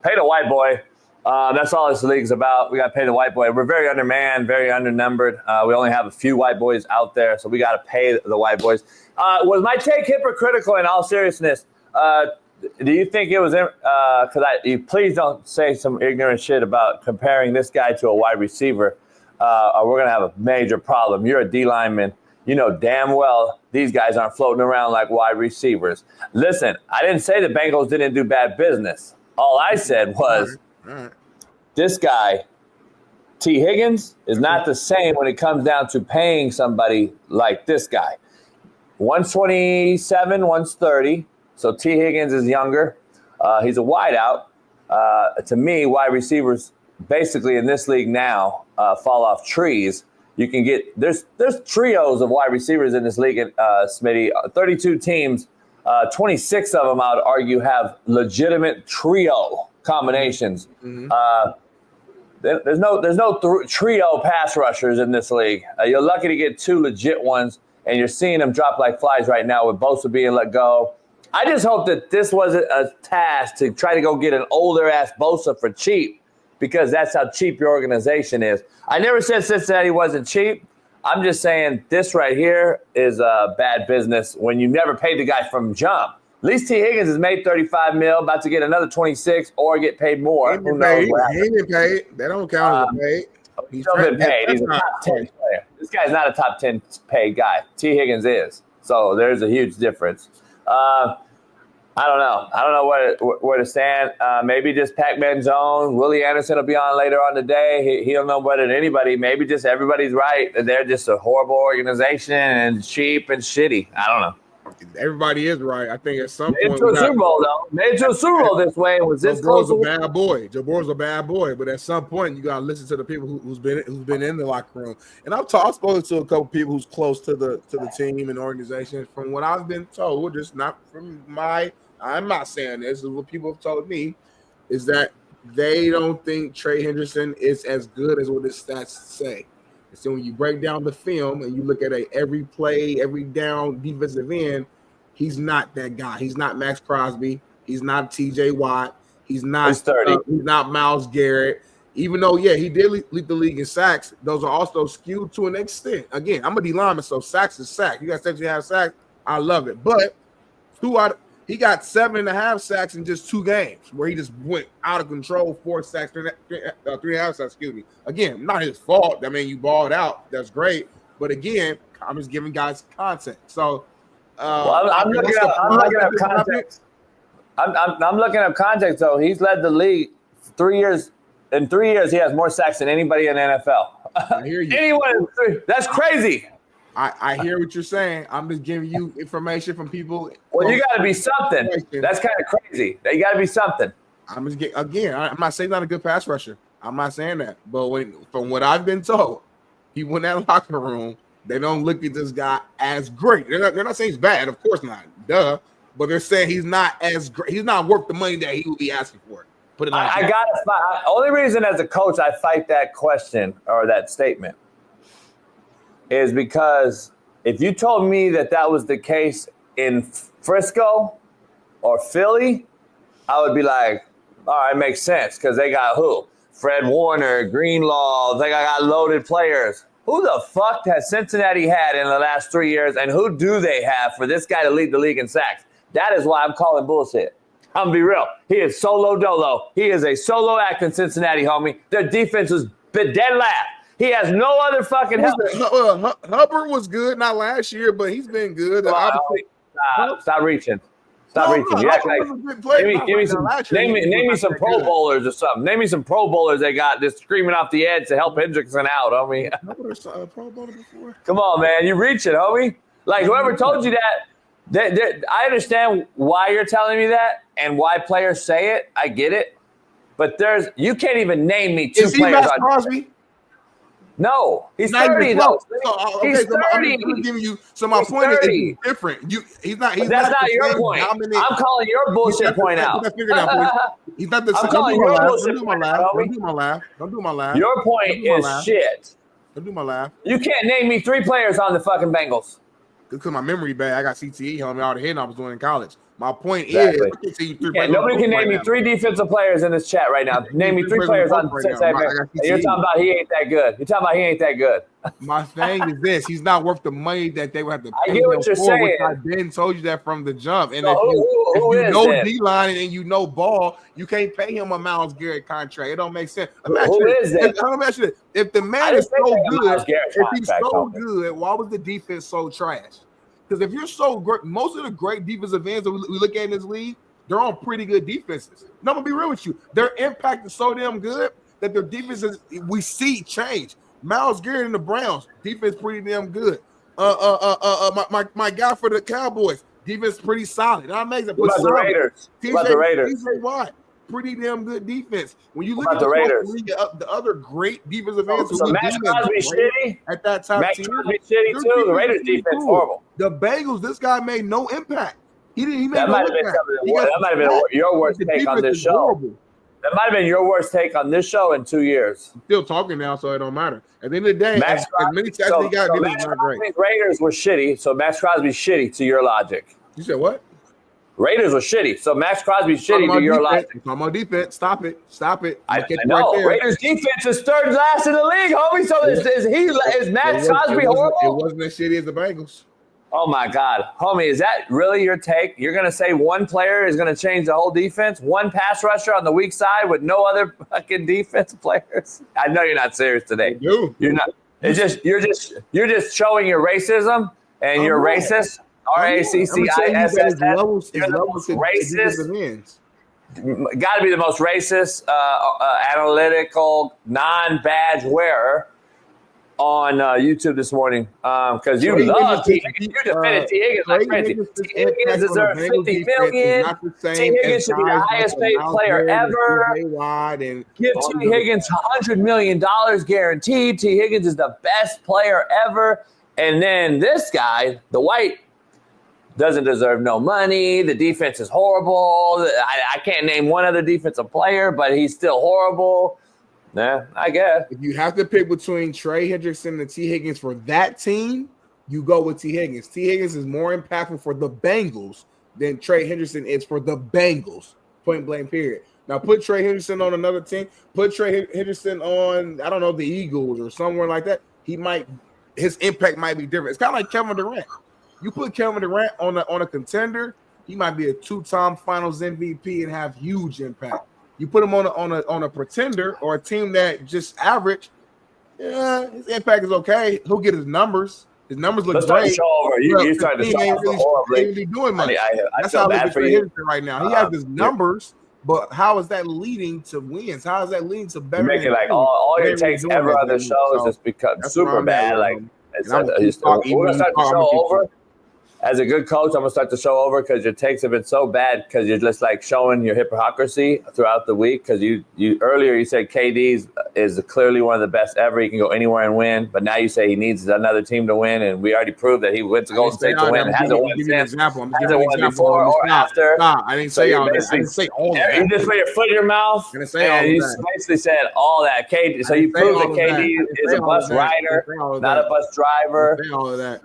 Pay the white boy. That's all this league's about. We got to pay the white boy. We're very undermanned, very undernumbered. We only have a few white boys out there, so we got to pay the white boys. Was my take hypocritical in all seriousness? Do you think it was because you please don't say some ignorant shit about comparing this guy to a wide receiver, or we're going to have a major problem. You're a D lineman. You know damn well these guys aren't floating around like wide receivers. Listen, I didn't say the Bengals didn't do bad business. All I said was this guy, T. Higgins, is not the same when it comes down to paying somebody like this guy. 127, 130. So T. Higgins is younger. He's a wideout. To me, wide receivers basically in this league now fall off trees. You can get there's trios of wide receivers in this league, Smitty. 32 teams, 26 of them, I would argue, have legitimate trio combinations. There's no trio pass rushers in this league. You're lucky to get two legit ones, and you're seeing them drop like flies right now with Bosa being let go. I just hope that this wasn't a task to try to go get an older-ass Bosa for cheap, because that's how cheap your organization is. I never said Cincinnati wasn't cheap. I'm just saying this right here is bad business when you never paid the guy from jump. At least T. Higgins has made $35 million, about to get another 26 or get paid more. Who knows? He ain't been paid. They don't count as paid. He's still been paid. He's a top 10 player. This guy's not a top 10 paid guy. T. Higgins is. So there's a huge difference. I don't know. I don't know where to stand. Maybe just Pac-Man Jones. Willie Anderson will be on later on today. He'll know better than anybody. Maybe just everybody's right. They're just a horrible organization and cheap and shitty. I don't know. Everybody is right. I think at some point. Made it to a Super Bowl, though. Made it to a Super Bowl this way. And was this close? Joe Burrow's a bad boy. Joe Burrow's a bad boy. But at some point, you got to listen to the people who's been in the locker room. And I've spoken to a couple people who's close to the team and organization. From what I've been told, just not from I'm not saying this is what people have told me, is that they don't think Trey Hendrickson is as good as what his stats say. And so when you break down the film and you look at every play, every down defensive end, he's not that guy. He's not Max Crosby. He's not T.J. Watt. He's not 30. He's not Myles Garrett. Even though, he did lead the league in sacks, those are also skewed to an extent. Again, I'm a D lineman, so sacks is sack. You got to have sacks. I love it. But he got 7.5 sacks in just 2 games where he just went out of control, 4 sacks, 3.5 sacks, excuse me. Again, not his fault. I mean, you balled out. That's great. But again, I'm just giving guys context. So I'm looking up context. I'm looking up context, though. He's led the league 3 years. In 3 years, he has more sacks than anybody in the NFL. I hear you. Anyone in 3. That's crazy. I hear what you're saying. I'm just giving you information from people. Well, you got to be something. That's kind of crazy. You got to be something. I'm not saying not a good pass rusher. I'm not saying that. But from what I've been told, people in that locker room, they don't look at this guy as great. They're not saying he's bad. Of course not. Duh. But they're saying he's not as great. He's not worth the money that he will be asking for. Put it like that. Only reason as a coach I fight that question or that statement is because if you told me that was the case in Frisco or Philly, I would be like, all right, makes sense because they got who? Fred Warner, Greenlaw, they got loaded players. Who the fuck has Cincinnati had in the last 3 years, and who do they have for this guy to lead the league in sacks? That is why I'm calling bullshit. I'm going to be real. He is solo dolo. He is a solo act in Cincinnati, homie. Their defense was dead last. He has no other fucking help. Hubbard was good, not last year, but he's been good. Stop reaching. Stop reaching. You act like name me some Pro Bowlers or something. Name me some Pro Bowlers they got just screaming off the edge to help Hendrickson out, homie. Come on, man. You reaching, homie. Like whoever told you that, I understand why you're telling me that and why players say it. I get it. But you can't even name me 2 players on Crosby. No, he's 30 though. He's 30. I'm giving you. So my point is different. He's not. That's not your point. I'm calling your bullshit point out. He's not the. I'm calling your bullshit point out. Don't do my laugh. Your point is shit. Don't do my laugh. You can't name me 3 players on the fucking Bengals. Because my memory bad. I got CTE on me all the hitting I was doing in college. My point Exactly. is, I can see you three. Yeah, nobody can name me 3 defensive players in this chat right now. Name me 3 players on Cincinnati. And you're talking about he ain't that good. You're talking about he ain't that good. My thing is this: he's not worth the money that they would have to pay. I get what you're saying. Which I've been told you that from the jump. And so if you know D-line and you know ball, you can't pay him a Myles Garrett contract. It don't make sense. Who is that? If the man is so good, if he's so good, why was the defense so trash? Because if you're so great, most of the great defensive ends that we look at in this league, they're on pretty good defenses. No, I'm gonna be real with you. Their impact is so damn good that their defenses we see change. Myles Garrett and the Browns defense pretty damn good. My guy for the Cowboys defense pretty solid. Not amazing. What about the Raiders? TJ Watt, pretty damn good defense. When you look at the Raiders, the other great defensive ends. So Max Crosby shitty at that time. Max Crosby shitty too. The Raiders defense horrible. The Bengals, this guy made no impact. He didn't. He made that no might impact. Have been your worst take on this show. Horrible. That might have been your worst take on this show in 2 years. I'm still talking now, so it don't matter. At the end of the day, Max Crosby's Raiders were shitty, so Max Crosby's shitty to your logic. You said what? Raiders were shitty, so Max Crosby's shitty to your logic. I'm on defense. Stop it. I know. Right, Raiders defense is third last in the league, homie. So is Max Crosby horrible? It wasn't as shitty as the Bengals. Oh my God, homie, is that really your take? You're gonna say one player is gonna change the whole defense? One pass rusher on the weak side with no other fucking defense players? I know you're not serious today. You're not. It's just you're just showing your racism and you're racist. RACCISS. You're the most racist. Got to be the most racist, analytical, non-badge wearer on YouTube this morning because you love T. Higgins. You defended T. Higgins like crazy. T. Higgins deserves $50 million. T. Higgins should be the highest paid player ever. Give T. Higgins $100 million guaranteed. T. Higgins is the best player ever. And then this guy, the white, doesn't deserve no money. The defense is horrible. I can't name one other defensive player, but he's still horrible. Yeah, I guess. If you have to pick between Trey Hendrickson and T. Higgins for that team, you go with T. Higgins. T. Higgins is more impactful for the Bengals than Trey Hendrickson is for the Bengals. Point blank, period. Now put Trey Hendrickson on another team. Put Trey Hendrickson on, I don't know, the Eagles or somewhere like that. His impact might be different. It's kind of like Kevin Durant. You put Kevin Durant on a contender, he might be a 2-time Finals MVP and have huge impact. You put him on a pretender or a team that just average, yeah, his impact is okay. He'll get his numbers. His numbers look great. You started to show over horribly. Really doing much. I That's feel how bad for you right now. He has his numbers, but how is that leading to wins? How is that leading to better? You're making like all your takes ever on the show is just become super bad. Like we're gonna start the show over. As a good coach, I'm going to start the show over because your takes have been so bad because you're just like showing your hypocrisy throughout the week because you earlier you said KD is clearly one of the best ever. He can go anywhere and win. But now you say he needs another team to win. And we already proved that he went to Golden State to win. It hasn't won since. Hasn't won before or after. I didn't say all that. I didn't say all that. You just put your foot in your mouth. And you basically said all that. KD. So you proved that KD is a bus rider, not a bus driver. All of that.